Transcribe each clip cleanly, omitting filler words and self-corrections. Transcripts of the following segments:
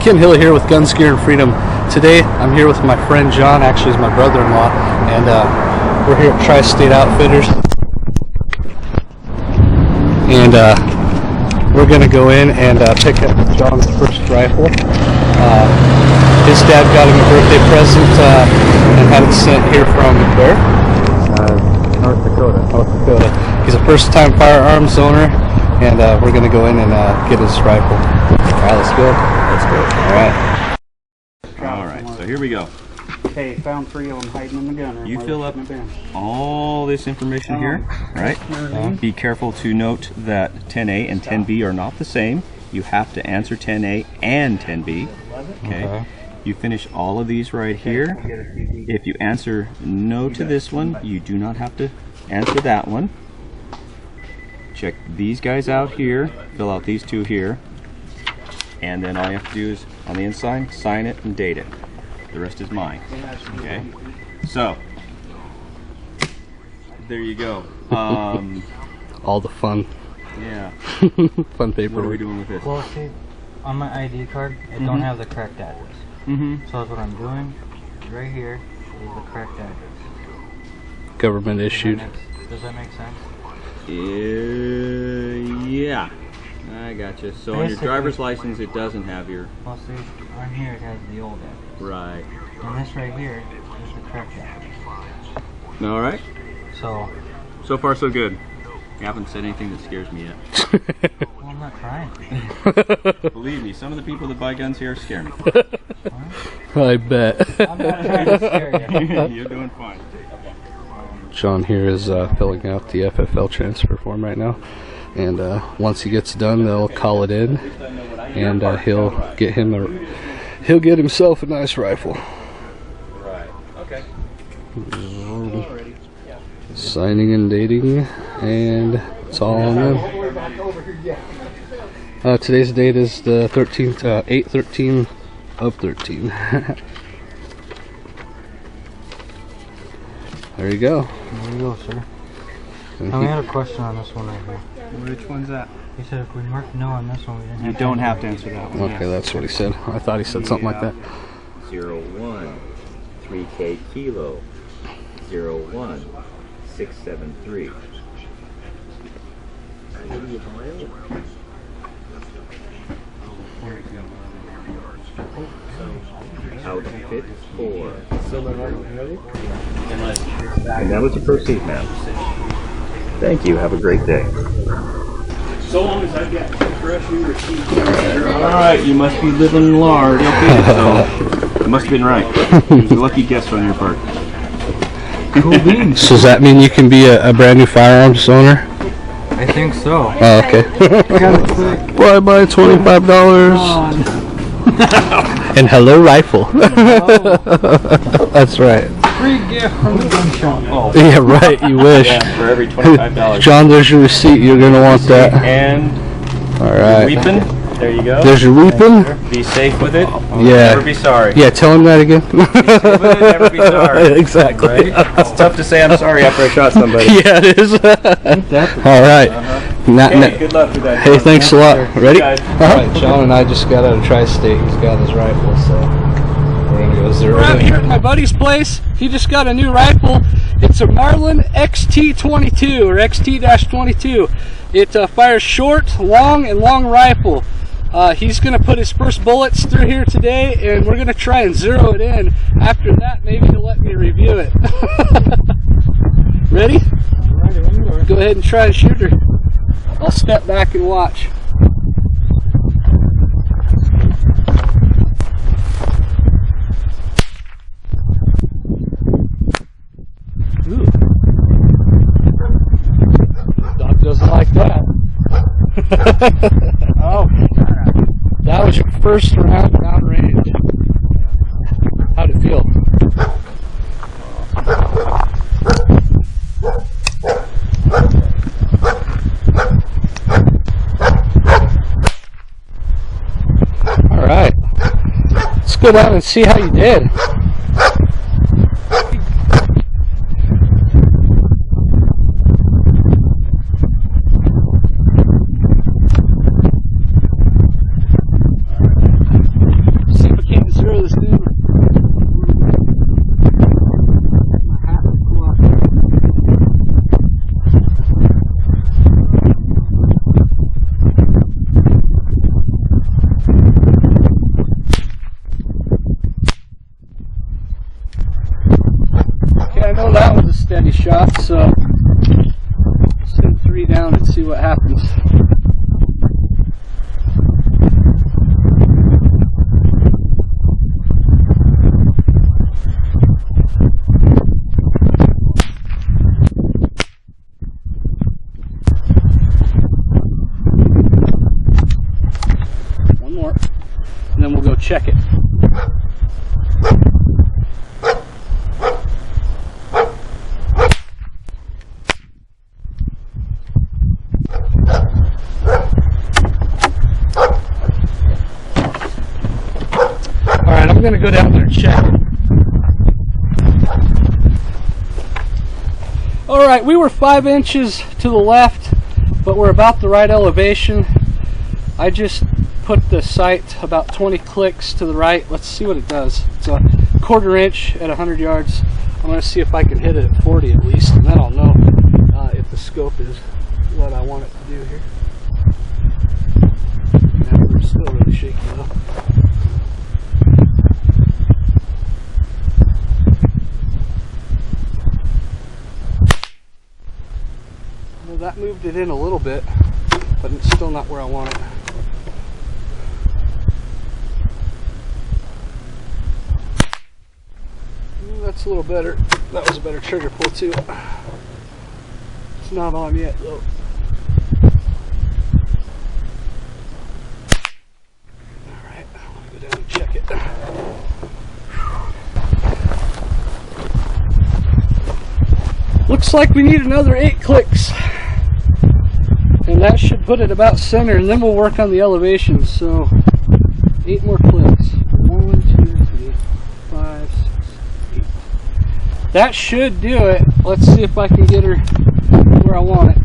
Ken Hill here with Guns, Gear, and Freedom. Today I'm here with my friend John, actually he's my brother-in-law, and we're here at Tri-State Outfitters. And we're going to go in and pick up John's first rifle. His dad got him a birthday present and had it sent here from where? North Dakota. North Dakota. He's a first-time firearms owner, and we're going to go in and get his rifle. Alright, let's go. Let's go. Alright. Alright, so here we go. Okay, found 3 of them hiding in the gunner. You fill up all this information here, right? Be careful to note that 10A and 10B are not the same. You have to answer 10A and 10B. Okay. You finish all of these right here. If you answer no to this one, you do not have to answer that one. Check these guys out here. Fill out these 2 here. And then all you have to do is, on the inside, sign it and date it. The rest is mine. Okay? So, there you go. All the fun. Yeah. Fun paper. What are we doing with this? Well, see, on my ID card, it don't have the correct address. So that's what I'm doing. Right here is the correct address. Government issued. Does that make sense? Yeah. I gotcha. So on your driver's license, it doesn't have your... Well, see, on here it has the old address. Right. And this right here is the correct address. All right. So far, so good. You haven't said anything that scares me yet. Well, I'm not trying. Believe me, some of the people that buy guns here scare me. I bet. I'm not trying to scare you. You're doing fine. John here is filling out the FFL transfer form right now, and once he gets done, they'll call it in, and he'll get himself a nice rifle. Right. Okay. Signing and dating, and it's all on them. Today's date is the 13th, 8/13 of 13. There you go. There you go, sir. Now we had a question on this one right here. Which one's that? He said if we marked no on this one, we didn't have You don't have to answer that one. Okay, that's what he said. I thought he said something like that. 01 3K Kilo 01 673. Outfit 4. And now to proceed, ma'am. Thank you. Have a great day. So long as I get fresh receipt. Alright, you must be living large. Okay, so it must have been right. It was a lucky guess on your part. Cool beans. So does that mean you can be a brand new firearms owner? I think so. Oh, okay. Why buy $25? And hello rifle. That's right. Free gift from the gun shop. Oh. Yeah, right. You wish. Yeah, for every $25. John, there's your receipt. You're gonna want that. And All right. weeping. There you go. There's your weeping. Be safe with it. Yeah. Never be sorry. Yeah. Tell him that again. Be safe with it, never be sorry. Exactly. Right? It's tough to say I'm sorry after I shot somebody. Yeah, it is. All right. Okay, good luck with that. Hey, thanks a lot. Ready? Guys. Alright, John and I just got out of Tri-State. He's got his rifle, so we're gonna go zero. We're out here at my buddy's place. He just got a new rifle. It's a Marlin XT-22 or XT-22. It fires short, long, and long rifle. He's gonna put his first bullets through here today, and we're gonna try and zero it in. After that, maybe he'll let me review it. Ready? Go ahead and try and shoot her. I'll step back and watch. Ooh. Dog doesn't like that. Oh, that was your first round downrange. How'd it feel? Go down and see how you did. shot, so I'll send 3 down and see what happens. One more, and then we'll go check it. I'm going to go down there and check it. Alright, we were 5 inches to the left, but we're about the right elevation. I just put the sight about 20 clicks to the right. Let's see what it does. It's a 1/4 inch at 100 yards. I'm going to see if I can hit it at 40 at least, and then I'll know if the scope is what I want it to do here. Yeah, we're still really shaky though. That moved it in a little bit, but it's still not where I want it. That's a little better. That was a better trigger pull too. It's not on yet though. Alright, I want to go down and check it. Looks like we need another 8 clicks. And that should put it about center, and then we'll work on the elevation. So 8 more clicks. 1, 2, 3, 5, 6, 8. That should do it. Let's see if I can get her where I want it.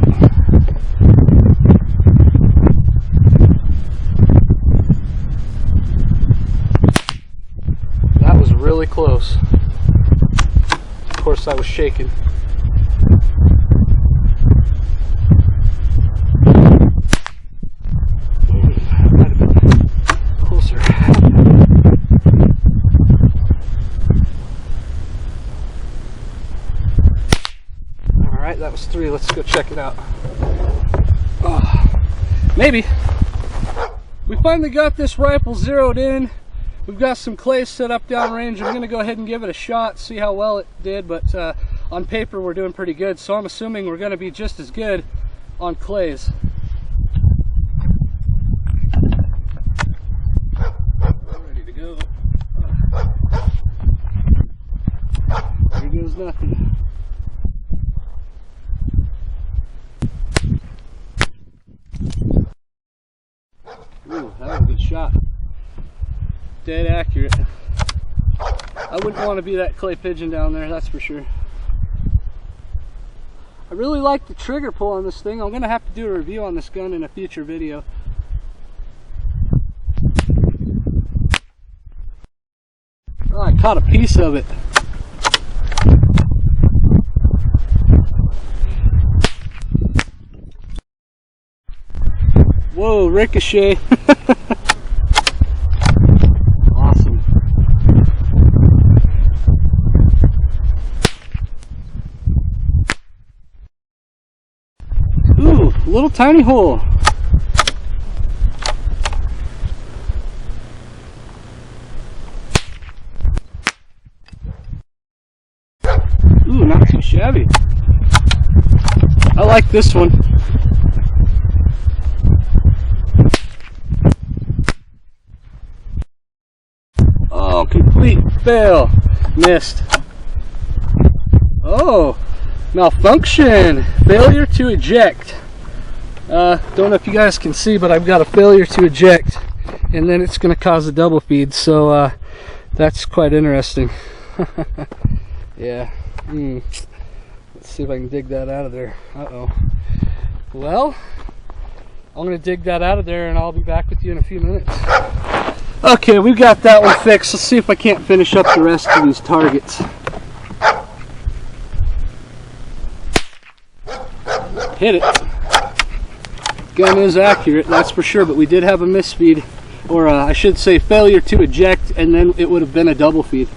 That was really close. Of course, I was shaking. That was 3. Let's go check it out. Oh, maybe. We finally got this rifle zeroed in. We've got some clays set up downrange. I'm going to go ahead and give it a shot, see how well it did, but on paper we're doing pretty good, so I'm assuming we're going to be just as good on clays. Ready to go. Here goes nothing. Ooh, that was a good shot. Dead accurate. I wouldn't want to be that clay pigeon down there, that's for sure. I really like the trigger pull on this thing. I'm going to have to do a review on this gun in a future video. Oh, I caught a piece of it. Whoa, ricochet. Awesome. Ooh, little tiny hole. Ooh, not too shabby. I like this one. Oh, complete fail. Missed. Oh, malfunction. Failure to eject. Don't know if you guys can see, but I've got a failure to eject, and then it's going to cause a double feed. So that's quite interesting. Yeah. Let's see if I can dig that out of there. Uh-oh. Well, I'm going to dig that out of there, and I'll be back with you in a few minutes. Okay, we've got that one fixed. Let's see if I can't finish up the rest of these targets. Hit it. Gun is accurate, that's for sure, but we did have a misfeed, or I should say failure to eject, and then it would have been a double feed.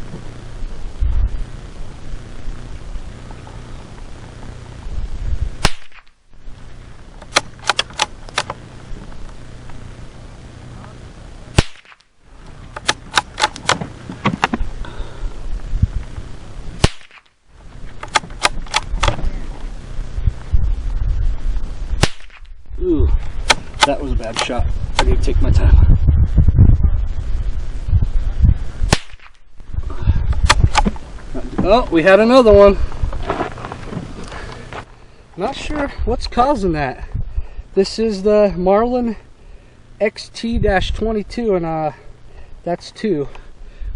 That was a bad shot. I need to take my time. Oh, we had another one. Not sure what's causing that. This is the Marlin XT-22, and that's 2.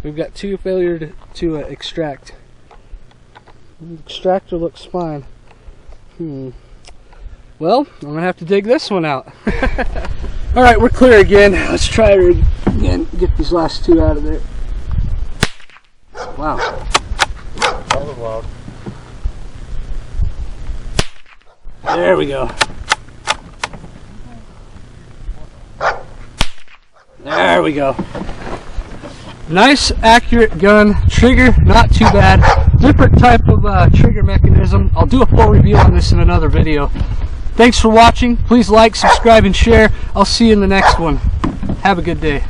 We've got 2 failure to extract. The extractor looks fine. Well, I'm gonna have to dig this one out. All right, we're clear again. Let's try it again. Get these last 2 out of there. Wow. That was loud. There we go. There we go. Nice, accurate gun. Trigger, not too bad. Different type of trigger mechanism. I'll do a full review on this in another video. Thanks for watching. Please like, subscribe, and share. I'll see you in the next one. Have a good day.